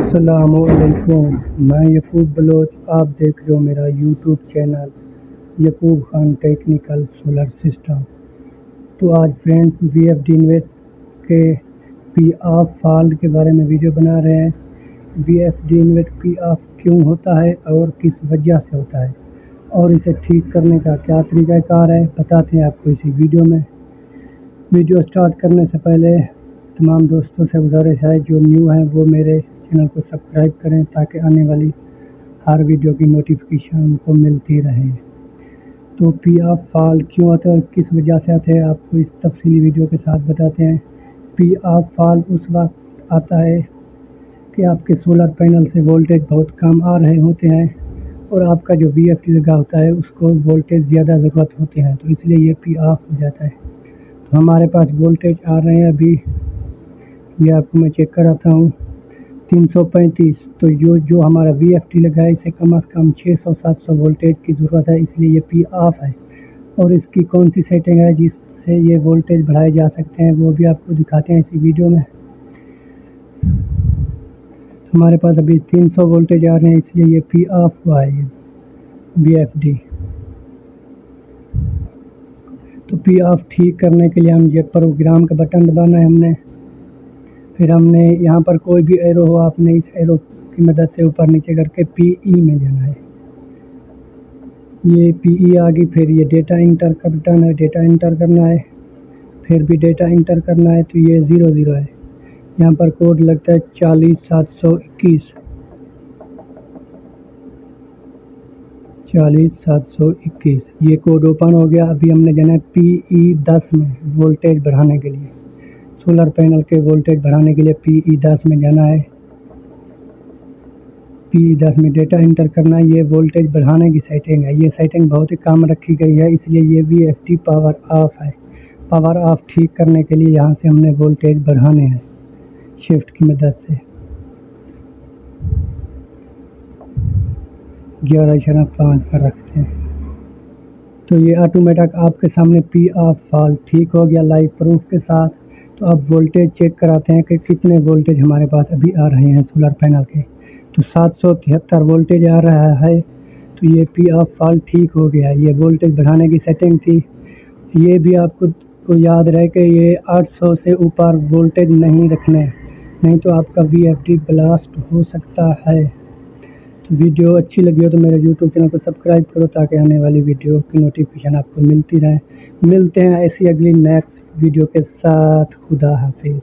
अस्सलामुअलैकुम। मैं यकूब बलोच, आप देख रहे हो मेरा YouTube channel Yakub Khan technical solar system. तो आज फ्रेंड्स VFD इन्वेट के पी ऑफ फॉल्ट के बारे में वीडियो बना रहे हैं। VFD इन्वेट पी ऑफ क्यों होता है और किस वजह से होता है और इसे ठीक करने का क्या तरीक़ाकार है, बताते हैं आपको इसी वीडियो में। वीडियो स्टार्ट करने से पहले तमाम दोस्तों से गुजारिश है जो न्यू हैं वो मेरे चैनल को सब्सक्राइब करें ताकि आने वाली हर वीडियो की नोटिफिकेशन उनको मिलती रहे। तो पी ऑफ फॉल्ट क्यों आता है और किस वजह से आता है आपको इस तफसीली वीडियो के साथ बताते हैं। पी ऑफ फॉल्ट उस वक्त आता है कि आपके सोलर पैनल से वोल्टेज बहुत कम आ रहे होते हैं और आपका जो VFD लगा होता है उसको वोल्टेज ज़्यादा ज़रूरत होते हैं, तो इसलिए ये पी ऑफ हो जाता है। तो हमारे पास वोल्टेज आ रहे हैं अभी, ये आपको मैं चेक कराता हूँ 335। तो जो हमारा VFD लगा है इसे कम से कम 600-700 वोल्टेज की ज़रूरत है, इसलिए ये पी ऑफ है। और इसकी कौन सी सेटिंग है जिससे ये वोल्टेज बढ़ाए जा सकते हैं वो भी आपको दिखाते हैं इसी वीडियो में। हमारे पास अभी 300 वोल्टेज आ रहे हैं, इसलिए ये पी ऑफ हुआ है ये VFD। तो पी ऑफ ठीक करने के लिए हम ये प्रोग्राम का बटन दबाना है हमने, फिर हमने यहाँ पर कोई भी एरो हो आपने इस एरो की मदद से ऊपर नीचे करके PE में जाना है। ये PE आ गई, फिर ये डेटा इंटर का बटन है, डेटा इंटर करना है, फिर भी डेटा इंटर करना है। तो ये 00 है, यहाँ पर कोड लगता है 40721 40721। ये कोड ओपन हो गया। अभी हमने जाना है PE 10 में वोल्टेज बढ़ाने के लिए, सोलर पैनल के वोल्टेज बढ़ाने के लिए PE 10 में जाना है। PE 10 में डेटा इंटर करना है। ये वोल्टेज बढ़ाने की सेटिंग है, ये सेटिंग बहुत ही कम रखी गई है, इसलिए ये VFD पावर ऑफ है। पावर ऑफ ठीक करने के लिए यहाँ से हमने वोल्टेज बढ़ाने हैं शिफ्ट की मदद से 11.5 पर रखते हैं। तो ये ऑटोमेटिक आपके सामने पी ऑफ फॉल्ट ठीक हो गया लाइव प्रूफ के साथ। तो अब वोल्टेज चेक कराते हैं कि कितने वोल्टेज हमारे पास अभी आ रहे हैं सोलर पैनल के। तो 773 वोल्टेज आ रहा है, तो ये पी ऑफ फॉल्ट ठीक हो गया। ये वोल्टेज बढ़ाने की सेटिंग थी। ये भी आपको याद रहे कि ये 800 से ऊपर वोल्टेज नहीं रखने, नहीं तो आपका VFD ब्लास्ट हो सकता है। तो वीडियो अच्छी लगी हो तो मेरे YouTube चैनल को सब्सक्राइब करो ताकि आने वाली वीडियो की नोटिफिकेशन आपको मिलती रहे। मिलते हैं ऐसी अगली नेक्स्ट वीडियो के साथ। खुदा हाफिज़।